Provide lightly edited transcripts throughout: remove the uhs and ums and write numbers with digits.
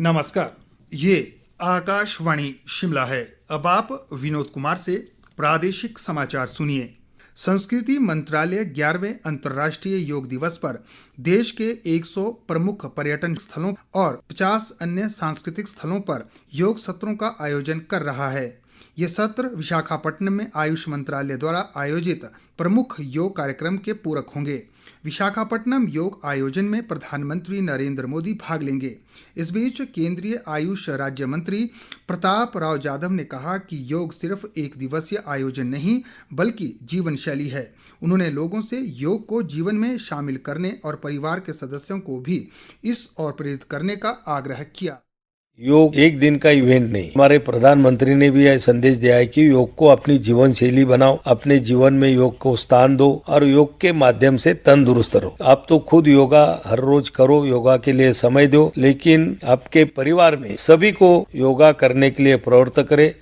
नमस्कार, ये आकाशवाणी शिमला है। अब आप विनोद कुमार से प्रादेशिक समाचार सुनिए। संस्कृति मंत्रालय 11वें अंतर्राष्ट्रीय योग दिवस पर देश के 100 प्रमुख पर्यटन स्थलों और 50 अन्य सांस्कृतिक स्थलों पर योग सत्रों का आयोजन कर रहा है। ये सत्र विशाखापट्टनम में आयुष मंत्रालय द्वारा आयोजित प्रमुख योग कार्यक्रम के पूरक होंगे। विशाखापट्टनम योग आयोजन में प्रधानमंत्री नरेंद्र मोदी भाग लेंगे। इस बीच केंद्रीय आयुष राज्य मंत्री प्रताप राव जाधव ने कहा कि योग सिर्फ एक दिवसीय आयोजन नहीं बल्कि जीवन शैली है। उन्होंने लोगों से योग को जीवन में शामिल करने और परिवार के सदस्यों को भी इस ओर प्रेरित करने का आग्रह किया। योग एक दिन का इवेंट नहीं। हमारे प्रधानमंत्री ने भी यह संदेश दिया है कि योग को अपनी जीवन शैली बनाओ, अपने जीवन में योग को स्थान दो और योग के माध्यम से तंदुरुस्त रहो। आप तो खुद योगा हर रोज करो, योगा के लिए समय दो, लेकिन आपके परिवार में सभी को योगा करने के लिए प्रवृत्त करें।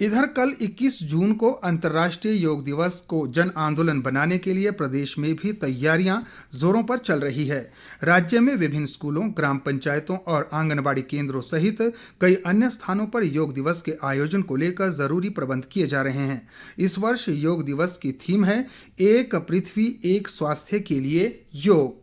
इधर कल 21 जून को अंतर्राष्ट्रीय योग दिवस को जन आंदोलन बनाने के लिए प्रदेश में भी तैयारियां जोरों पर चल रही है। राज्य में विभिन्न स्कूलों, ग्राम पंचायतों और आंगनबाड़ी केंद्रों सहित कई अन्य स्थानों पर योग दिवस के आयोजन को लेकर जरूरी प्रबंध किए जा रहे हैं। इस वर्ष योग दिवस की थीम है एक पृथ्वी एक स्वास्थ्य के लिए योग।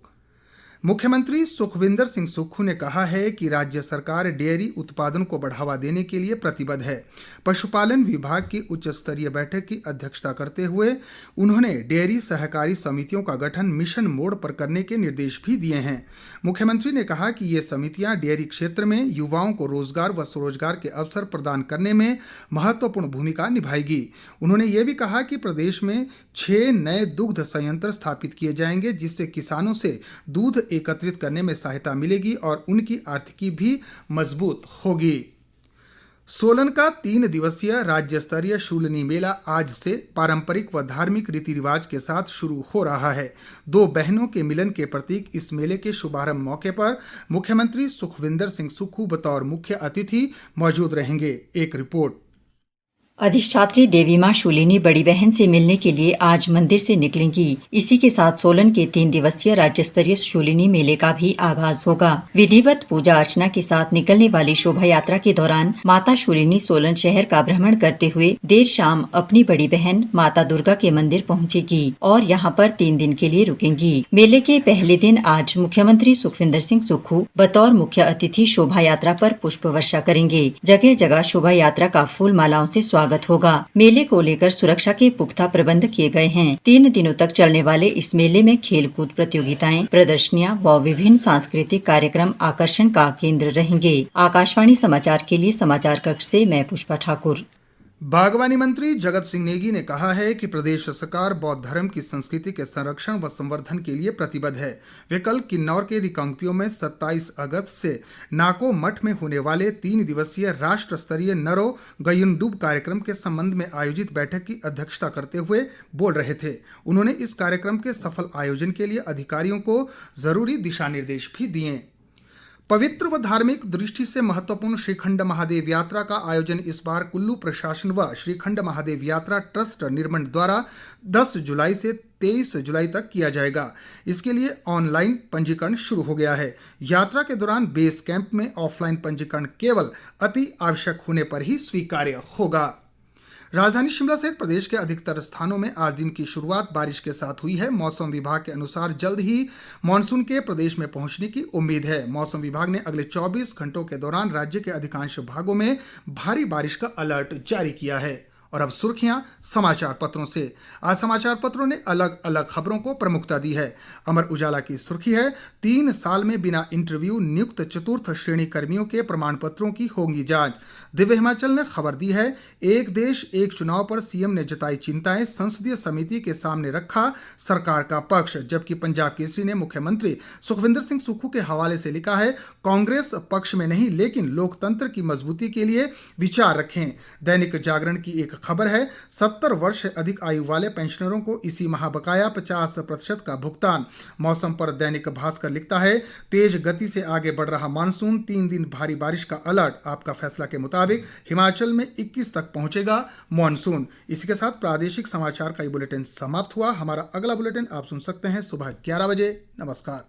मुख्यमंत्री सुखविंदर सिंह सुक्खू ने कहा है कि राज्य सरकार डेयरी उत्पादन को बढ़ावा देने के लिए प्रतिबद्ध है। पशुपालन विभाग की उच्च स्तरीय बैठक की अध्यक्षता करते हुए उन्होंने डेयरी सहकारी समितियों का गठन मिशन मोड पर करने के निर्देश भी दिए हैं। मुख्यमंत्री ने कहा कि ये समितियां डेयरी क्षेत्र में युवाओं को रोजगार व स्वरोजगार के अवसर प्रदान करने में महत्वपूर्ण भूमिका निभाएगी। उन्होंने ये भी कहा कि प्रदेश में 6 नए दुग्ध संयंत्र स्थापित किए जाएंगे, जिससे किसानों से दूध एकत्रित करने में सहायता मिलेगी और उनकी आर्थिकी भी मजबूत होगी। सोलन का 3 दिवसीय राज्य स्तरीय शूलिनी मेला आज से पारंपरिक व धार्मिक रीति रिवाज के साथ शुरू हो रहा है। 2 बहनों के मिलन के प्रतीक इस मेले के शुभारंभ मौके पर मुख्यमंत्री सुखविंदर सिंह सुक्खू बतौर मुख्य अतिथि मौजूद रहेंगे। एक रिपोर्ट। अधिष्ठात्री देवी मां शूलिनी बड़ी बहन से मिलने के लिए आज मंदिर से निकलेंगी। इसी के साथ सोलन के 3 दिवसीय राज्य स्तरीय शूलिनी मेले का भी आगाज होगा। विधिवत पूजा अर्चना के साथ निकलने वाली शोभा यात्रा के दौरान माता शूलिनी सोलन शहर का भ्रमण करते हुए देर शाम अपनी बड़ी बहन माता दुर्गा के मंदिर पहुंचेगी और यहां पर 3 दिन के लिए रुकेंगी। मेले के पहले दिन आज मुख्यमंत्री सुखविंदर सिंह सुक्खू बतौर मुख्य अतिथि शोभा यात्रा पर पुष्प वर्षा करेंगे। जगह जगह शोभा यात्रा का फूल मालाओं से स्वागत होगा। मेले को लेकर सुरक्षा के पुख्ता प्रबंध किए गए हैं। 3 दिनों तक चलने वाले इस मेले में खेलकूद प्रतियोगिताएं, प्रदर्शनियां व विभिन्न सांस्कृतिक कार्यक्रम आकर्षण का केंद्र रहेंगे। आकाशवाणी समाचार के लिए समाचार कक्ष से मैं पुष्पा ठाकुर। बागवानी मंत्री जगत सिंह नेगी ने कहा है कि प्रदेश सरकार बौद्ध धर्म की संस्कृति के संरक्षण व संवर्धन के लिए प्रतिबद्ध है। वे कल किन्नौर के रिकांगपिओ में 27 अगस्त से नाको मठ में होने वाले 3 दिवसीय राष्ट्र स्तरीय नरो गयुनडुब कार्यक्रम के संबंध में आयोजित बैठक की अध्यक्षता करते हुए बोल रहे थे। उन्होंने इस कार्यक्रम के सफल आयोजन के लिए अधिकारियों को जरूरी दिशा निर्देश भी दिए। पवित्र व धार्मिक दृष्टि से महत्वपूर्ण श्रीखंड महादेव यात्रा का आयोजन इस बार कुल्लू प्रशासन व श्रीखंड महादेव यात्रा ट्रस्ट निर्मंड द्वारा 10 जुलाई से 23 जुलाई तक किया जाएगा। इसके लिए ऑनलाइन पंजीकरण शुरू हो गया है। यात्रा के दौरान बेस कैंप में ऑफलाइन पंजीकरण केवल अति आवश्यक होने पर ही स्वीकार्य होगा। राजधानी शिमला सहित प्रदेश के अधिकतर स्थानों में आज दिन की शुरुआत बारिश के साथ हुई है। मौसम विभाग के अनुसार जल्द ही मानसून के प्रदेश में पहुंचने की उम्मीद है। मौसम विभाग ने अगले 24 घंटों के दौरान राज्य के अधिकांश भागों में भारी बारिश का अलर्ट जारी किया है। और अब सुर्खियां समाचार पत्रों से। आज समाचार पत्रों ने अलग अलग खबरों को प्रमुखता दी है। अमर उजाला की सुर्खी है 3 साल में बिना इंटरव्यू नियुक्त चतुर्थ श्रेणी कर्मियों के प्रमाण पत्रों की होगी जांच। दिव्य हिमाचल ने खबर दी है एक देश एक चुनाव पर सीएम ने जताई चिंताएं, संसदीय समिति के सामने रखा सरकार का पक्ष। जबकि पंजाब केसरी ने मुख्यमंत्री सुखविंदर सिंह सुक्खू के हवाले से लिखा है कांग्रेस पक्ष में नहीं लेकिन लोकतंत्र की मजबूती के लिए विचार रखें। दैनिक जागरण की एक खबर है 70 वर्ष से अधिक आयु वाले पेंशनरों को इसी माह बकाया 50% का भुगतान। मौसम पर दैनिक भास्कर लिखता है तेज गति से आगे बढ़ रहा मानसून, 3 दिन भारी बारिश का अलर्ट। आपका फैसला के मुताबिक हिमाचल में 21 तक पहुंचेगा मानसून। इसी के साथ प्रादेशिक समाचार का ये बुलेटिन समाप्त हुआ। हमारा अगला बुलेटिन आप सुन सकते हैं सुबह 11 बजे। नमस्कार।